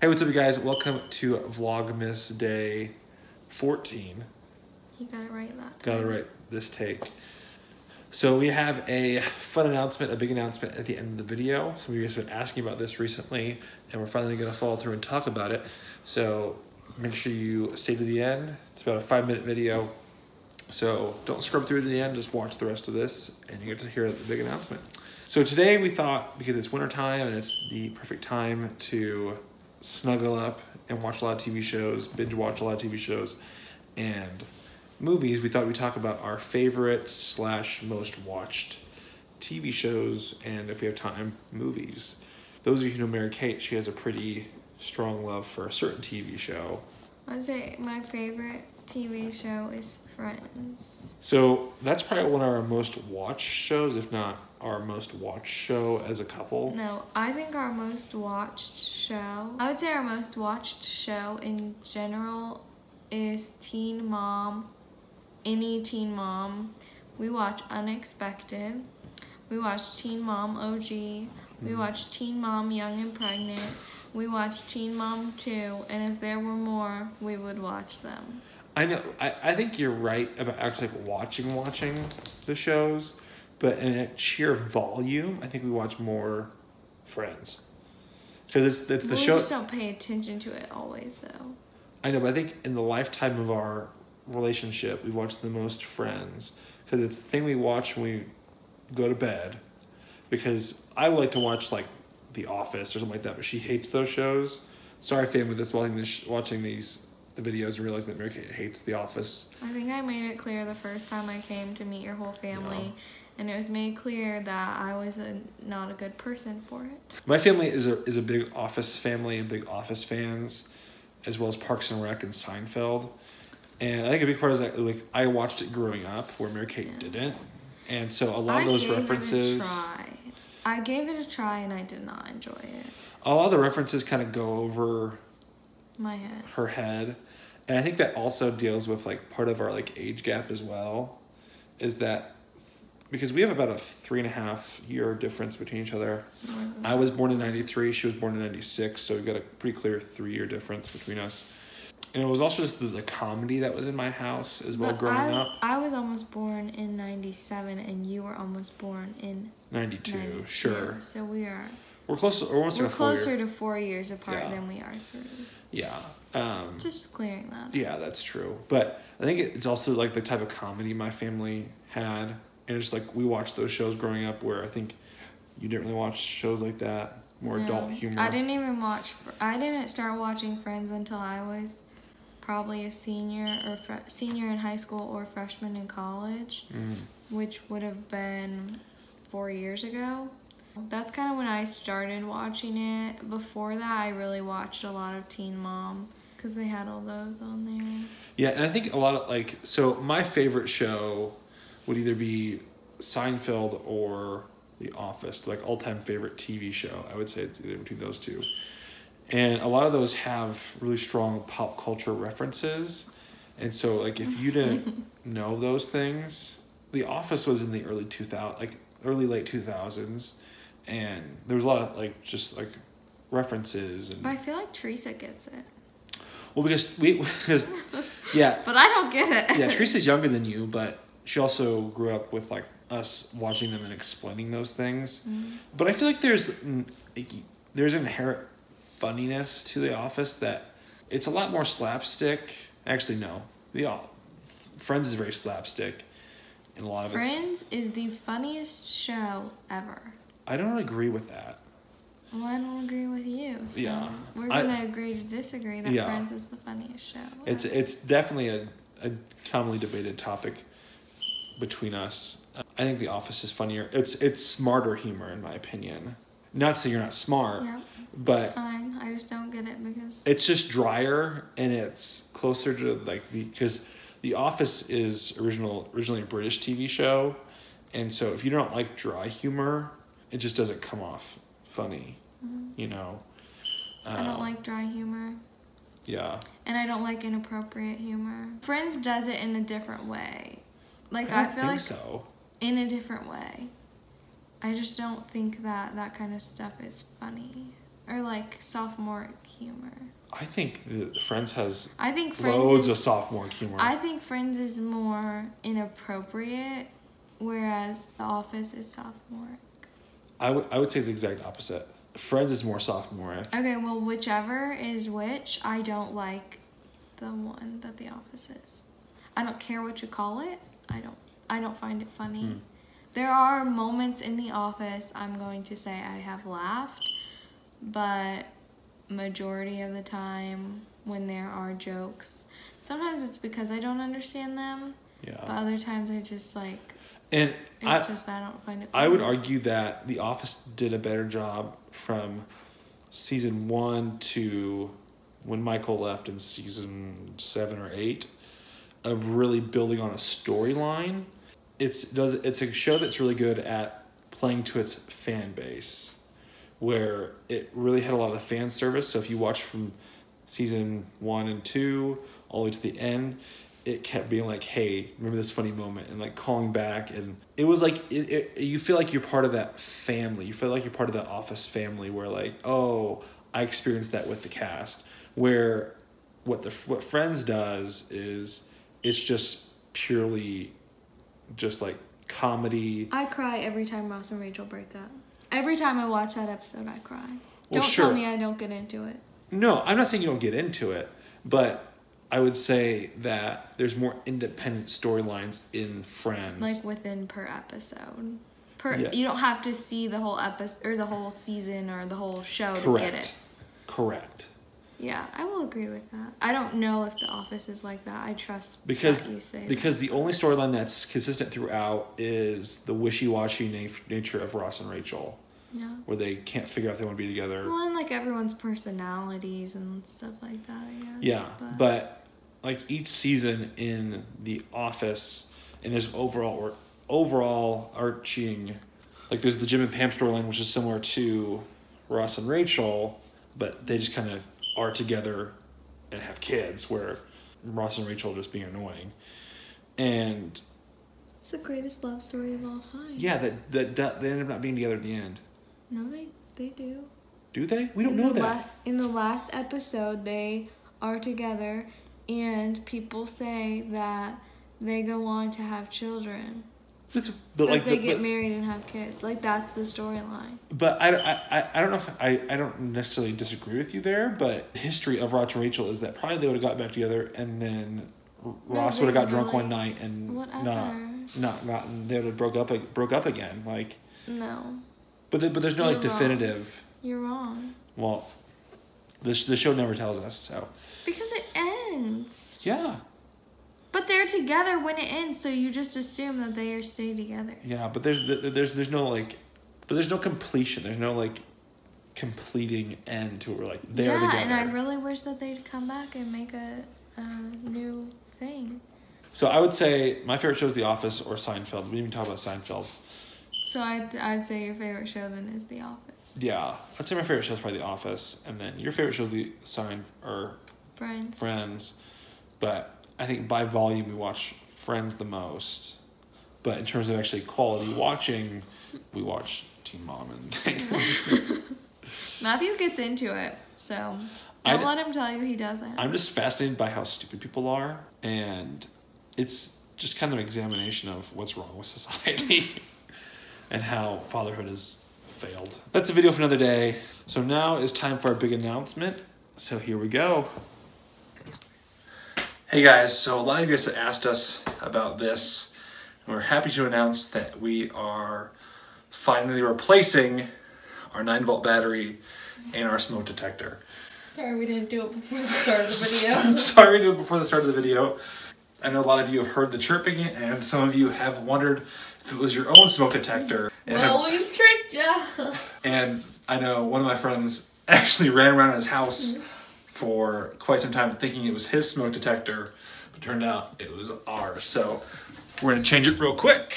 Hey, what's up, you guys? Welcome to Vlogmas Day 14. He got it right that time. Got it right this take. So we have a fun announcement, a big announcement at the end of the video. Some of you guys have been asking about this recently, and we're finally going to follow through and talk about it. So make sure you stay to the end. It's about a 5-minute video. So don't scrub through to the end, just watch the rest of this, and you get to hear the big announcement. So today we thought, because it's winter time and it's the perfect time to snuggle up and watch a lot of TV shows, binge watch a lot of TV shows and movies, we thought we'd talk about our favorite / most watched TV shows, and if we have time, movies. Those of you who know Mary Kate, she has a pretty strong love for a certain TV show. I'd say my favorite TV show is Friends. So that's probably one of our most watched shows, if not our most watched show as a couple. No, I think our most watched show, I would say our most watched show in general is Teen Mom, any Teen Mom. We watch Unexpected. We watch Teen Mom OG. We watch Teen Mom Young and Pregnant. We watch Teen Mom 2, and if there were more, we would watch them. I know. I think you're right about actually like watching the shows, but in a sheer volume, I think we watch more Friends, because it's the show. We just don't pay attention to it always, though. I know, but I think in the lifetime of our relationship, we watch the most Friends, because it's the thing we watch when we go to bed. Because I would like to watch like The Office or something like that, but she hates those shows. Sorry, family, that's watching the videos and realizing that Mary Kate hates The Office. I think I made it clear the first time I came to meet your whole family, and it was made clear that I was not a good person for it. My family is a big Office family and big Office fans, as well as Parks and Rec and Seinfeld. And I think a big part is that like I watched it growing up, where Mary Kate didn't, and so a lot of those references. I gave it a try, and I did not enjoy it. A lot of the references kind of go over my head. Her head. And I think that also deals with like part of our like age gap as well, is that because we have about a 3.5 year difference between each other. I was born in 93, she was born in 96, so we've got a pretty clear 3-year difference between us. And it was also just the comedy that was in my house as well growing up. I was almost born in 97, and you were almost born in 92, sure. So we're closer. We're closer to 4 years apart than we are 3. Yeah. Just clearing that. Yeah, that's true. But I think it's also like the type of comedy my family had, and it's like we watched those shows growing up, where I think you didn't really watch shows like that, more adult humor. I didn't start watching Friends until I was probably a senior in high school or freshman in college, which would have been 4 years ago. That's kind of when I started watching it. Before that, I really watched a lot of Teen Mom, because they had all those on there. Yeah, and I think a lot of so my favorite show would either be Seinfeld or The Office, like all-time favorite TV show. I would say it's either between those two. And a lot of those have really strong pop culture references. And so like if you didn't know those things, The Office was in the early late 2000s, and there was a lot of references. And but I feel like Teresa gets it. Well, because yeah. But I don't get it. Yeah, Teresa's younger than you, but she also grew up with like us watching them and explaining those things. But I feel like there's an inherent funniness to The Office that it's a lot more slapstick. Actually, no. Friends is very slapstick in a lot of it. Friends is the funniest show ever. I don't agree with that. Well, I don't agree with you. So we're gonna agree to disagree that Friends is the funniest show. It's definitely a commonly debated topic between us. I think The Office is funnier. It's smarter humor, in my opinion. Not to say you're not smart, but it's fine. I just don't get it because it's just drier, and it's closer to because The Office is originally a British TV show, and so if you don't like dry humor, it just doesn't come off funny, you know. I don't like dry humor. Yeah. And I don't like inappropriate humor. Friends does it in a different way. I feel like so. In a different way. I just don't think that kind of stuff is funny. Or like sophomoric humor. I think Friends has Friends loads of sophomoric humor. I think Friends is more inappropriate, whereas The Office is sophomoric. I would say it's the exact opposite. Friends is more sophomoric. Okay, well, whichever is which, I don't like the one that The Office is. I don't care what you call it. I don't find it funny. There are moments in The Office I'm going to say I have laughed, but majority of the time when there are jokes, sometimes it's because I don't understand them. Yeah. But other times I just like, and I don't find it funny. I would argue that The Office did a better job from season 1 to when Michael left in season 7 or 8 of really building on a storyline. It's a show that's really good at playing to its fan base, where it really had a lot of fan service. So if you watch from season 1 and 2 all the way to the end, it kept being like, hey, remember this funny moment, and like calling back. And it was like, you feel like you're part of that family. You feel like you're part of the Office family, where like, oh, I experienced that with the cast. Where what Friends does is it's just purely just like comedy. I cry every time Ross and Rachel break up. Every time I watch that episode, I cry. Well, don't sure. tell me I don't get into it. No, I'm not saying you don't get into it, but I would say that there's more independent storylines in Friends. Like within per episode. You don't have to see the whole episode or the whole season or the whole show to get it. Correct. Yeah, I will agree with that. I don't know if The Office is like that. I trust that you say because the only storyline that's consistent throughout is the wishy-washy nature of Ross and Rachel. Yeah. Where they can't figure out if they want to be together. Well, and like everyone's personalities and stuff like that, I guess. Yeah, but like each season in The Office, and there's overall arching, like there's the Jim and Pam storyline, which is similar to Ross and Rachel, but they just kind of are together and have kids, where Ross and Rachel are just being annoying. And it's the greatest love story of all time. Yeah, that they end up not being together at the end. No, they do. Do they? We don't know that. In the last episode, they are together, and people say that they go on to have children. But they get married and have kids. Like, that's the storyline. But I don't know if I don't necessarily disagree with you there, but the history of Ross and Rachel is that probably they would have got back together, and then Ross would have got drunk one night and not gotten, they would have broke up again. Like, no. But there's no like definitive. You're wrong. Well, the show never tells us, so. Because it ends. Yeah. But they're together when it ends, so you just assume that they stay together. Yeah, but there's no like, but there's no completion. There's no like completing end to it. We're like they're together. Yeah, and I really wish that they'd come back and make a new thing. So I would say my favorite show is The Office or Seinfeld. We didn't even talk about Seinfeld. So I'd say your favorite show then is The Office. Yeah, I'd say my favorite show is probably The Office, and then your favorite show is Friends. But I think by volume we watch Friends the most. But in terms of actually quality watching, we watch Teen Mom and things. Matthew gets into it, so don't let him tell you he doesn't. I'm just fascinated by how stupid people are, and it's just kind of an examination of what's wrong with society and how fatherhood has failed. That's a video for another day. So now is time for our big announcement. So here we go. Hey guys, so a lot of you guys have asked us about this, and we're happy to announce that we are finally replacing our 9-volt battery and our smoke detector. Sorry we didn't do it before the start of the video. Sorry we didn't do it before the start of the video. I know a lot of you have heard the chirping, and some of you have wondered if it was your own smoke detector. Well, we've tricked ya. And I know one of my friends actually ran around his house for quite some time thinking it was his smoke detector, but it turned out it was ours. So we're gonna change it real quick.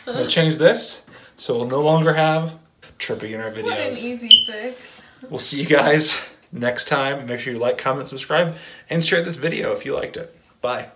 I'm gonna change this so we'll no longer have chirping in our videos. What an easy fix. We'll see you guys next time. Make sure you like, comment, subscribe, and share this video if you liked it. Bye.